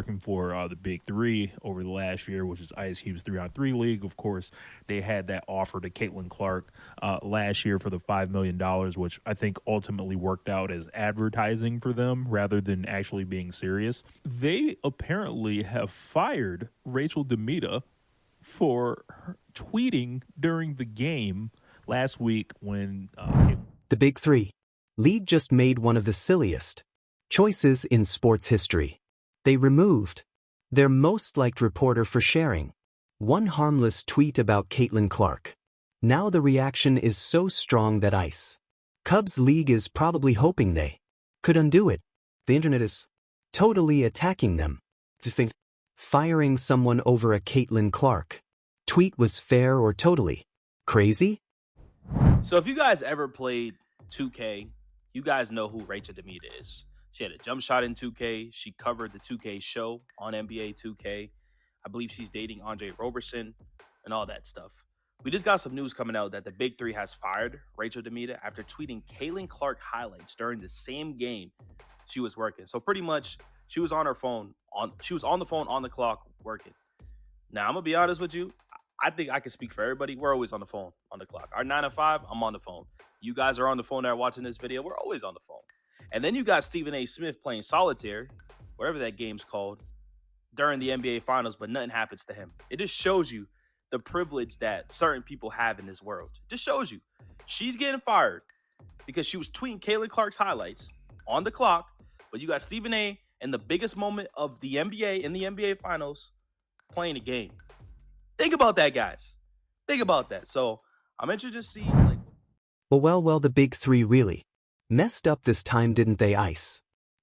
working for the Big Three over the last year, which is Ice Cube's 3-on-3 league. Of course, they had that offer to Caitlin Clark last year for the $5 million, which I think ultimately worked out as advertising for them rather than actually being serious. They apparently have fired Rachel DeMita for tweeting during the game last week when The Big Three. League just made one of the silliest choices in sports history. They removed their most liked reporter for sharing one harmless tweet about Caitlin Clark. Now the reaction is so strong that Cubs League is probably hoping they could undo it. The internet is totally attacking them. To think firing someone over a Caitlin Clark tweet was fair or totally crazy? So if you guys ever played 2K, you guys know who Rachel DeMita is. She had a jump shot in 2K. She covered the 2K show on NBA 2K. I believe she's dating Andre Roberson and all that stuff. We just got some news coming out that the Big Three has fired Rachel DeMita after tweeting Caitlin Clark highlights during the same game she was working. So pretty much, she was on her phone. She was on the phone on the clock working. Now, I'm going to be honest with you. I think I can speak for everybody. We're always on the phone on the clock. Our 9 to 5, I'm on the phone. You guys are on the phone that are watching this video. We're always on the phone. And then you got Stephen A. Smith playing solitaire, whatever that game's called, during the NBA Finals, but nothing happens to him. It just shows you the privilege that certain people have in this world. It just shows you. She's getting fired because she was tweeting Caitlin Clark's highlights on the clock, but you got Stephen A. in the biggest moment of the NBA in the NBA Finals playing the game. Think about that, guys. Think about that. So I'm interested to see. Well, the Big Three really messed up this time, didn't they?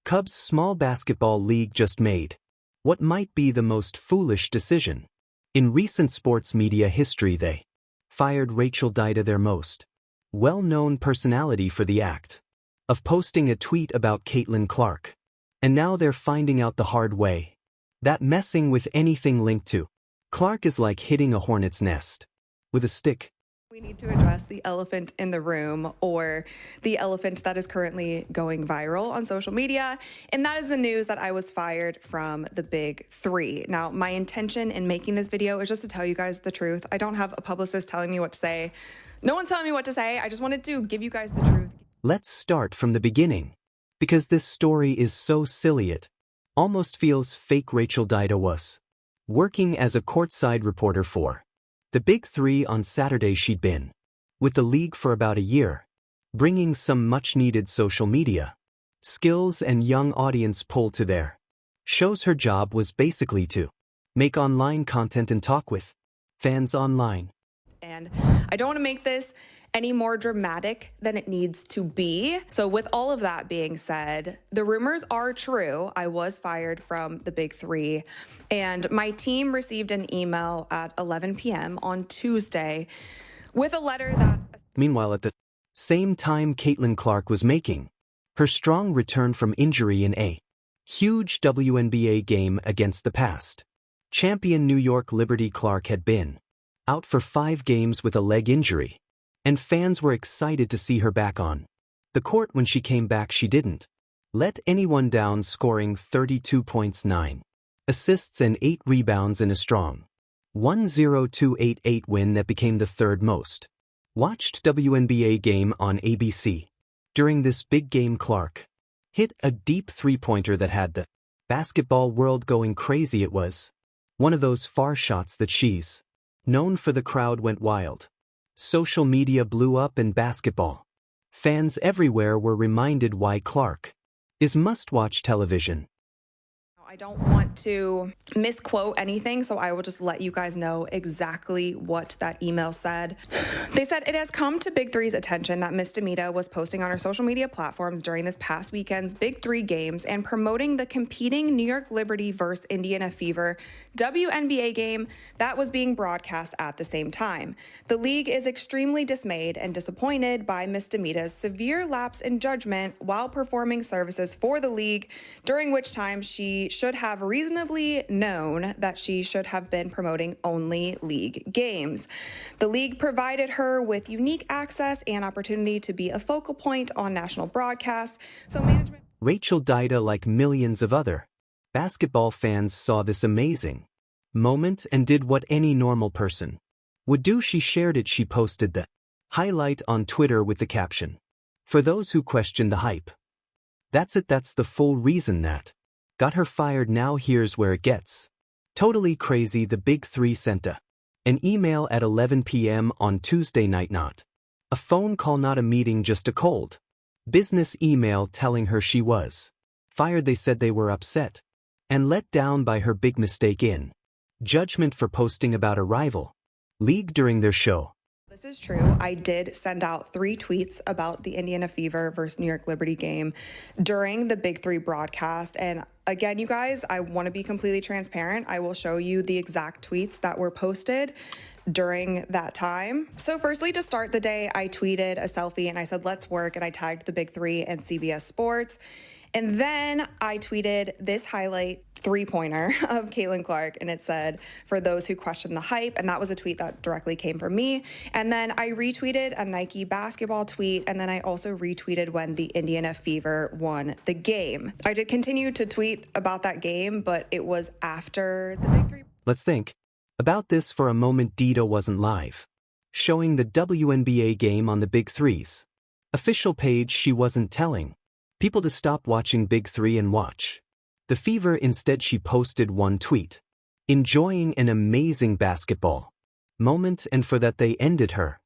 Cubs small basketball league just made what might be the most foolish decision in recent sports media history. They fired Rachel DeMita, their most well-known personality, for the act of posting a tweet about Caitlin Clark. And now they're finding out the hard way that messing with anything linked to Clark is like hitting a hornet's nest with a stick. We need to address the elephant in the room, or the elephant that is currently going viral on social media, and that is the news that I was fired from the Big Three. Now, my intention in making this video is just to tell you guys the truth. I don't have a publicist telling me what to say. No one's telling me what to say. I just wanted to give you guys the truth. Let's start from the beginning, because this story is so silly it almost feels fake. Rachel DeMita was working as a courtside reporter for the Big Three on Saturday. She'd been with the league for about a year, bringing some much-needed social media skills and young audience pull to their shows. Her job was basically to make online content and talk with fans online. And I don't want to make this any more dramatic than it needs to be. So with all of that being said, the rumors are true. I was fired from the Big Three, and my team received an email at 11 p.m. on Tuesday with a letter that... Meanwhile, at the same time, Caitlin Clark was making her strong return from injury in a huge WNBA game against the past champion New York Liberty. Clark had been out for 5 games with a leg injury, and fans were excited to see her back on the court. When she came back, she didn't let anyone down, scoring 32 points, 9 assists and 8 rebounds in a strong 1-0-2-8-8 win that became the third most watched WNBA game on ABC. During this big game, Clark hit a deep three-pointer that had the basketball world going crazy. It was one of those far shots that she's known for. The crowd went wild. Social media blew up, and basketball fans everywhere were reminded why Clark is must-watch television. I don't want to misquote anything, so I will just let you guys know exactly what that email said. They said, "It has come to Big Three's attention that Miss DeMita was posting on her social media platforms during this past weekend's Big Three games and promoting the competing New York Liberty versus Indiana Fever WNBA game that was being broadcast at the same time. The league is extremely dismayed and disappointed by Miss DeMita's severe lapse in judgment while performing services for the league, during which time she should have reasonably known that she should have been promoting only league games. The league provided her with unique access and opportunity to be a focal point on national broadcasts, so management..." Rachel DeMita, like millions of other Basketball fans saw this amazing moment and did what any normal person would do. She shared it. She posted the highlight on Twitter with the caption, "For those who question the hype. That's it. That's the full reason that got her fired. Now here's where it gets totally crazy. The Big Three sent an email at 11 p.m. on Tuesday night. Not a phone call, not a meeting, just a cold business email telling her she was fired. They said they were upset and let down by her big mistake in judgment for posting about a rival league during their show. This is true. I did send out 3 tweets about the Indiana Fever versus New York Liberty game during the Big 3 broadcast. And again, you guys, I want to be completely transparent. I will show you the exact tweets that were posted during that time. So firstly, to start the day, I tweeted a selfie and I said, "Let's work," and I tagged the Big 3 and CBS Sports. And then I tweeted this highlight 3-pointer of Caitlin Clark, and it said, "For those who question the hype," and that was a tweet that directly came from me. And then I retweeted a Nike basketball tweet, and then I also retweeted when the Indiana Fever won the game. I did continue to tweet about that game, but it was after the Big 3. Let's think about this for a moment. DeMita wasn't live showing the WNBA game on the Big Three's official page. She wasn't telling people to stop watching Big 3 and watch the Fever. Instead, she posted one tweet enjoying an amazing basketball moment, and for that they ended her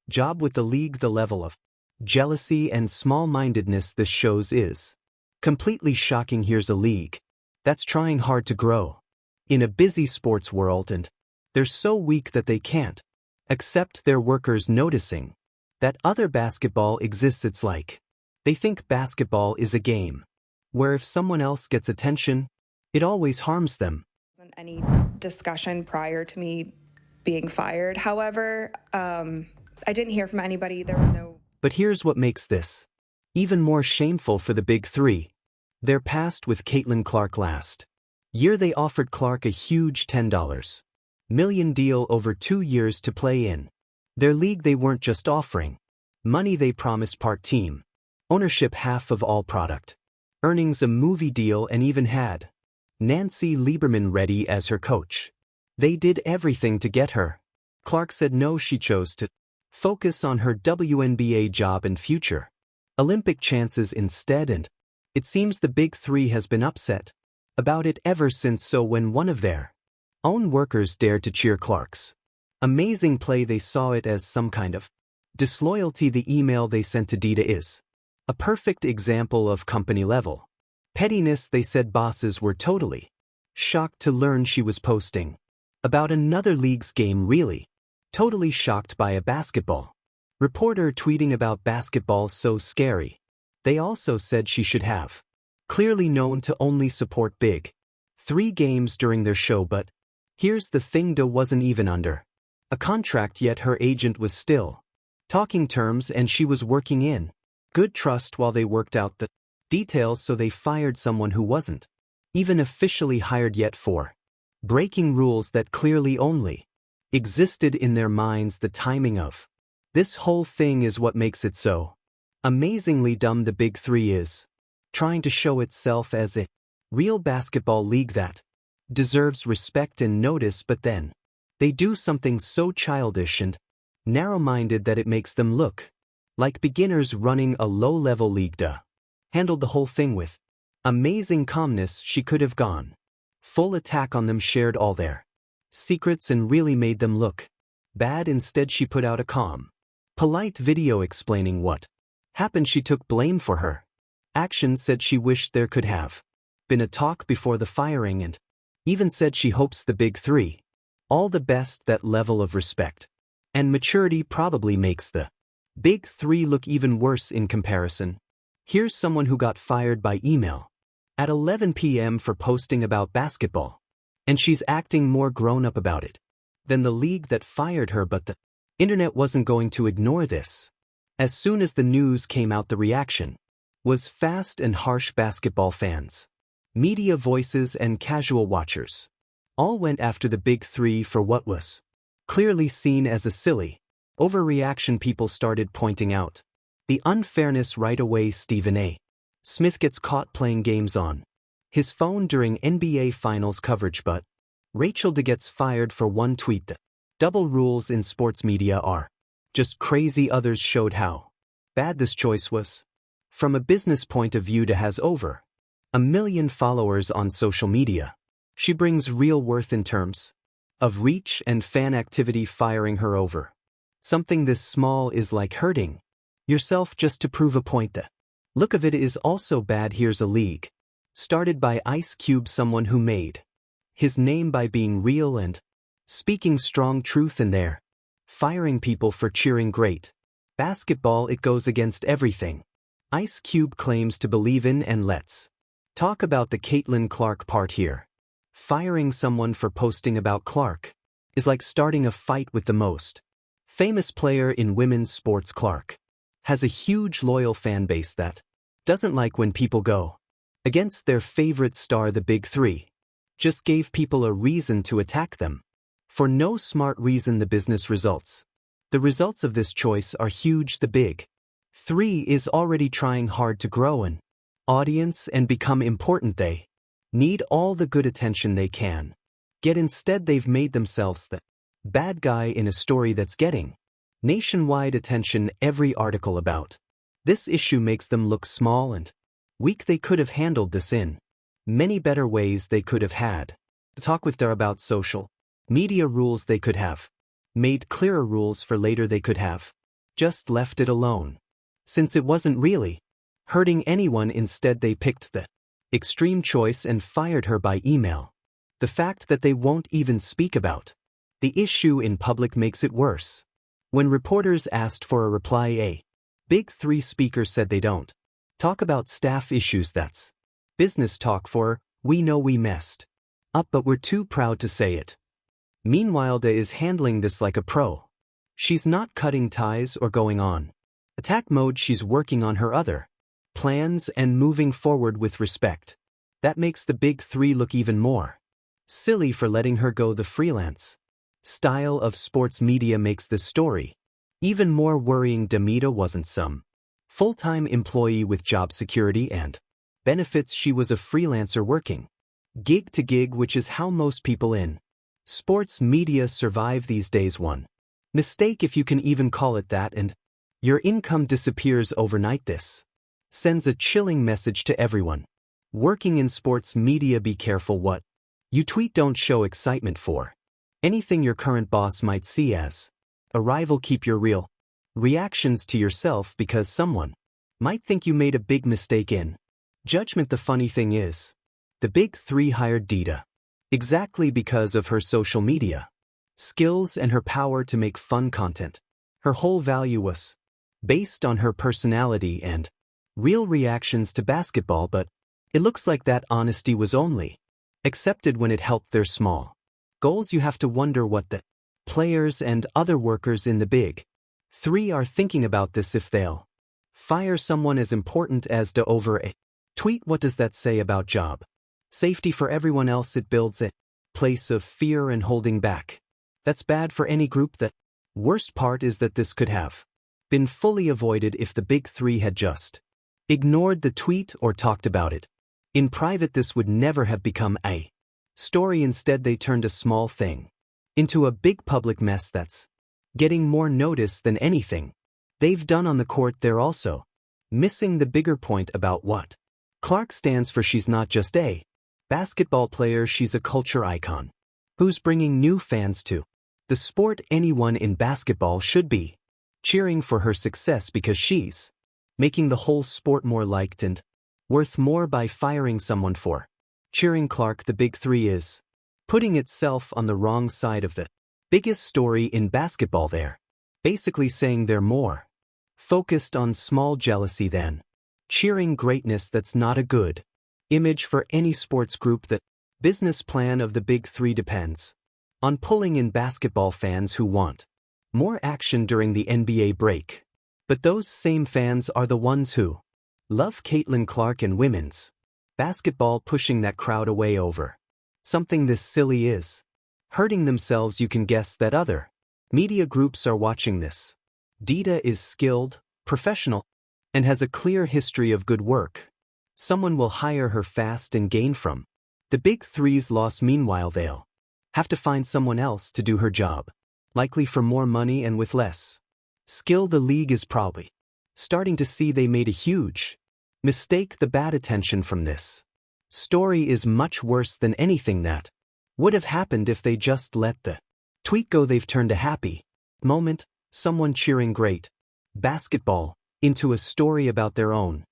job with the league. The level of jealousy and small-mindedness this shows is completely shocking. Here's a league that's trying hard to grow in a busy sports world, and they're so weak that they can't accept their workers noticing that other basketball exists. It's like they think basketball is a game where if someone else gets attention, it always harms them. Wasn't any discussion prior to me being fired. However, I didn't hear from anybody. There was no. But here's what makes this even more shameful for the Big 3. Their past with Caitlin Clark. Last year they offered Clark a huge $10 million deal over 2 years to play in their league. They weren't just offering money, they promised part team ownership, half of all product earnings, a movie deal, and even had Nancy Lieberman ready as her coach. They did everything to get her. Clark said no. She chose to focus on her WNBA job and future Olympic chances instead, and it seems the Big 3 has been upset about it ever since. So when one of their own workers dared to cheer Clark's amazing play, they saw it as some kind of disloyalty. The email they sent to DeMita is a perfect example of company-level pettiness. They said bosses were totally shocked to learn she was posting about another league's game, really totally shocked by a basketball reporter tweeting about basketball. So scary. They also said she should have clearly known to only support Big 3 games during their show. But here's the thing, DeMita wasn't even under a contract yet. Her agent was still talking terms, and she was working in good trust while they worked out the details. So they fired someone who wasn't even officially hired yet for breaking rules that clearly only existed in their minds. The timing of this whole thing is what makes it so amazingly dumb. The Big 3 is trying to show itself as a real basketball league that deserves respect and notice, but then they do something so childish and narrow-minded that it makes them look like beginners running a low-level league. Handled the whole thing with amazing calmness. She could have gone full attack on them, shared all their secrets, and really made them look bad. Instead, she put out a calm, polite video explaining what happened. She took blame for her actions, said she wished there could have been a talk before the firing, and even said she hopes the Big 3 all the best. That level of respect and maturity probably makes the Big 3 look even worse in comparison. Here's someone who got fired by email at 11 p.m. for posting about basketball, and she's acting more grown-up about it than the league that fired her. But the internet wasn't going to ignore this. As soon as the news came out, the reaction was fast and harsh. Basketball fans, media voices, and casual watchers all went after the Big 3 for what was clearly seen as a silly overreaction. People started pointing out the unfairness right away. Stephen A. Smith gets caught playing games on his phone during NBA Finals coverage, but Rachel D gets fired for one tweet. The double rules in sports media are just crazy. Others showed how bad this choice was. From a business point of view, D has over 1 million followers on social media. She brings real worth in terms of reach and fan activity. Firing her over something this small is like hurting yourself just to prove a point. The look of it is also bad. Here's a league started by Ice Cube, someone who made his name by being real and speaking strong truth, in there firing people for cheering great basketball. It goes against everything Ice Cube claims to believe in. And let's talk about the Caitlin Clark part here. Firing someone for posting about Clark is like starting a fight with the most famous player in women's sports. Clark has a huge loyal fan base that doesn't like when people go against their favorite star. The Big Three just gave people a reason to attack them for no smart reason. The results of this choice are huge. The Big Three is already trying hard to grow an audience and become important. They need all the good attention they can get. Instead, they've made themselves the bad guy in a story that's getting nationwide attention. Every article about this issue makes them look small and weak. They could have handled this in many better ways. They could have had the talk with Dar about social media rules. They could have made clearer rules for later. They could have just left it alone, since it wasn't really hurting anyone. Instead, they picked the extreme choice and fired her by email. The fact that they won't even speak about the issue in public makes it worse. When reporters asked for a reply, a Big Three speaker said they don't talk about staff issues. That's business talk for we know we messed up, but we're too proud to say it. Meanwhile, Da is handling this like a pro. She's not cutting ties or going on attack mode. She's working on her other plans and moving forward with respect. That makes the Big Three look even more silly for letting her go. The freelance style of sports media makes this story even more worrying. DeMita wasn't some full-time employee with job security and benefits. She was a freelancer working gig to gig, which is how most people in sports media survive these days. One mistake, if you can even call it that, and your income disappears overnight. This sends a chilling message to everyone working in sports media. Be careful what you tweet. Don't show excitement for anything your current boss might see as a rival. Keep your real reactions to yourself, because someone might think you made a big mistake in judgment. The funny thing is, the Big Three hired DeMita exactly because of her social media skills and her power to make fun content. Her whole value was based on her personality and real reactions to basketball, but it looks like that honesty was only accepted when it helped their small goals. You have to wonder what the players and other workers in the Big Three are thinking about this. If they'll fire someone as important as Da over a tweet, what does that say about job safety for everyone else? It builds a place of fear and holding back. That's bad for any group. The worst part is that this could have been fully avoided if the Big Three had just ignored the tweet or talked about it in private. This would never have become a story. Instead, they turned a small thing into a big public mess that's getting more notice than anything they've done on the court. They're also missing the bigger point about what Clark stands for. She's not just a basketball player, she's a culture icon who's bringing new fans to the sport. Anyone in basketball should be cheering for her success because she's making the whole sport more liked and worth more. By firing someone for cheering Clark, the Big Three is putting itself on the wrong side of the biggest story in basketball. They're basically saying they're more focused on small jealousy than cheering greatness. That's not a good image for any sports group. The business plan of the Big Three depends on pulling in basketball fans who want more action during the NBA break. But those same fans are the ones who love Caitlin Clark and women's basketball. Pushing that crowd away over something this silly is hurting themselves. You can guess that other media groups are watching this. DeMita is skilled, professional, and has a clear history of good work. someone will hire her fast and gain from. The big three's loss. Meanwhile, they'll have to find someone else to do her job, likely for more money and with less skill. The league is probably starting to see they made a huge mistake. The bad attention from this story is much worse than anything that would have happened if they just let the tweet go. They've turned a happy moment, someone cheering great basketball, into a story about their own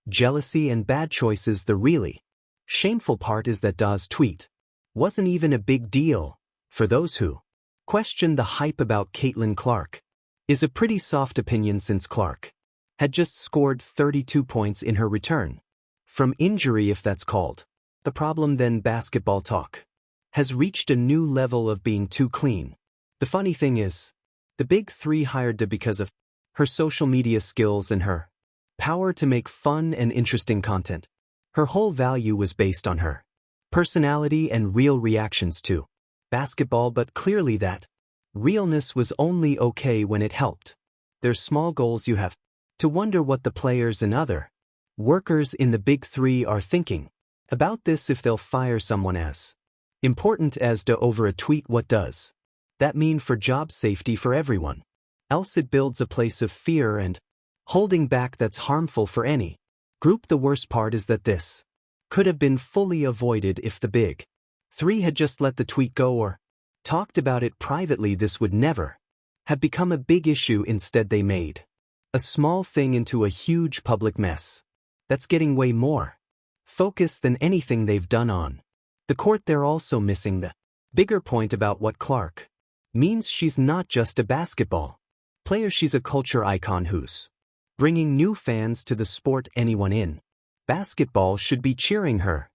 jealousy and bad choices. The really shameful part is that Da's tweet wasn't even a big deal. For those who question the hype about Caitlin Clark, is a pretty soft opinion since Clark had just scored 32 points in her return from injury, if that's called the problem. Then basketball talk has reached a new level of being too clean. The funny thing is, the big three hired Da because of her social media skills and her power to make fun and interesting content. Her whole value was based on her personality and real reactions to basketball, but clearly that realness was only okay when it helped. There's small goals. You have to wonder what the players and other workers in the big three are thinking about this. If they'll fire someone as important as Da over a tweet, what does that mean for job safety for everyone else? It builds a place of fear and holding back that's harmful for any group. The worst part is that this could have been fully avoided if the big three had just let the tweet go or talked about it privately. This would never have become a big issue. Instead, they made a small thing into a huge public mess that's getting way more focus than anything they've done on the court. They're also missing the bigger point about what Clark means. She's not just a basketball player, she's a culture icon who's bringing new fans to the sport. Anyone in basketball should be cheering her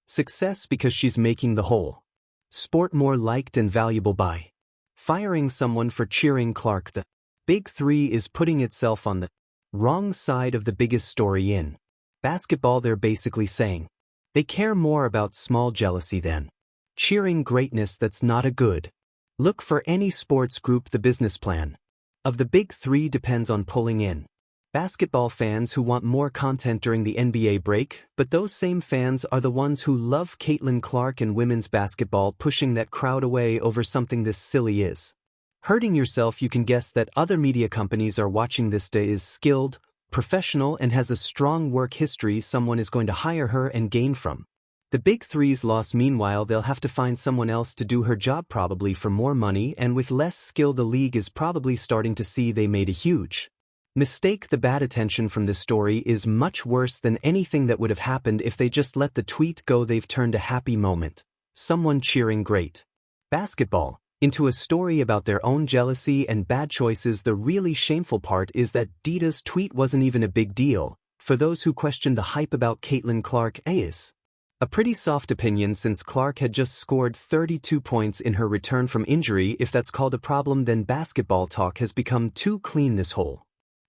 success because she's making the whole sport more liked and valuable. By firing someone for cheering Clark, the big three is putting itself on the wrong side of the biggest story in basketball. They're basically saying they care more about small jealousy than cheering greatness. That's not a good look for any sports group. The business plan of the big three depends on pulling in basketball fans who want more content during the NBA break, but those same fans are the ones who love Caitlin Clark and women's basketball. Pushing that crowd away over something this silly is hurting yourself. You can guess that other media companies are watching this. Day is skilled, professional, and has a strong work history. Someone is going to hire her and gain from the big three's loss. Meanwhile, they'll have to find someone else to do her job, probably for more money and with less skill. The league is probably starting to see they made a huge mistake. The bad attention from this story is much worse than anything that would have happened if they just let the tweet go. They've turned a happy moment, someone cheering great basketball, into a story about their own jealousy and bad choices. The really shameful part is that Da's tweet wasn't even a big deal. For those who question the hype about Caitlin Clark, is a pretty soft opinion since Clark had just scored 32 points in her return from injury. If that's called a problem, then basketball talk has become too clean. This whole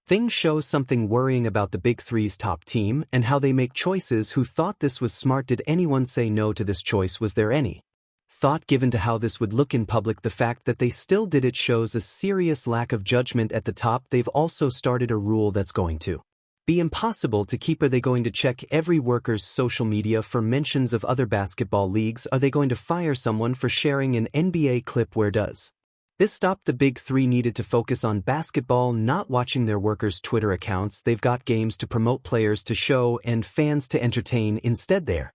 thing shows something worrying about the big three's top team and how they make choices. Who thought this was smart? Did anyone say no to this choice? Was there any thought given to how this would look in public? The fact that they still did it shows a serious lack of judgment at the top. They've also started a rule that's going to be impossible to keep. Are they going to check every worker's social media for mentions of other basketball leagues? Are they going to fire someone for sharing an NBA clip? Where does this stop? The big three needed to focus on basketball, not watching their workers' Twitter accounts. They've got games to promote, players to show, and fans to entertain. Instead, they're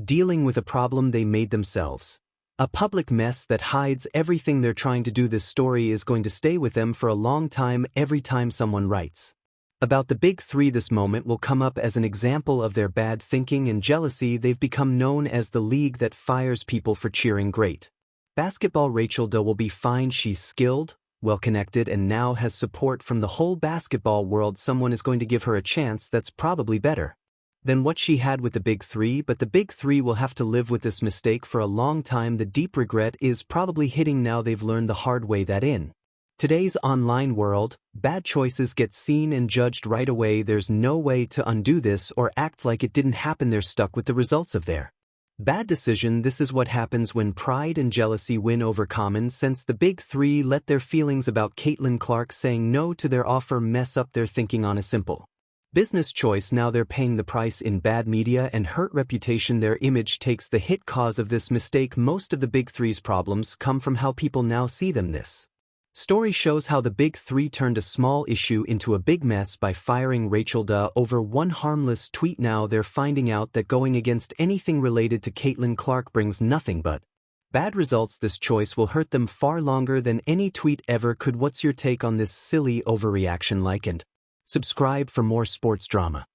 dealing with a problem they made themselves. A public mess that hides everything they're trying to do. This story is going to stay with them for a long time. Every time someone writes about the big three, this moment will come up as an example of their bad thinking and jealousy. They've become known as the league that fires people for cheering great basketball. Rachel Da will be fine. She's skilled, well-connected, and now has support from the whole basketball world. Someone is going to give her a chance that's probably better than what she had with the big three, but the big three will have to live with this mistake for a long time. The deep regret is probably hitting now. They've learned the hard way that in today's online world, bad choices get seen and judged right away. There's no way to undo this or act like it didn't happen. They're stuck with the results of their bad decision. This is what happens when pride and jealousy win over common sense. The big three let their feelings about Caitlin Clark saying no to their offer mess up their thinking on a simple Business choice, now they're paying the price in bad media and hurt reputation. Their image takes the hit cause of this mistake. Most of the Big Three's problems come from how people now see them. This story shows how the Big Three turned a small issue into a big mess by firing Rachel Da over one harmless tweet. Now they're finding out that going against anything related to Caitlin Clark brings nothing but bad results. This choice will hurt them far longer than any tweet ever could. What's your take on this silly overreaction? Like and subscribe for more sports drama.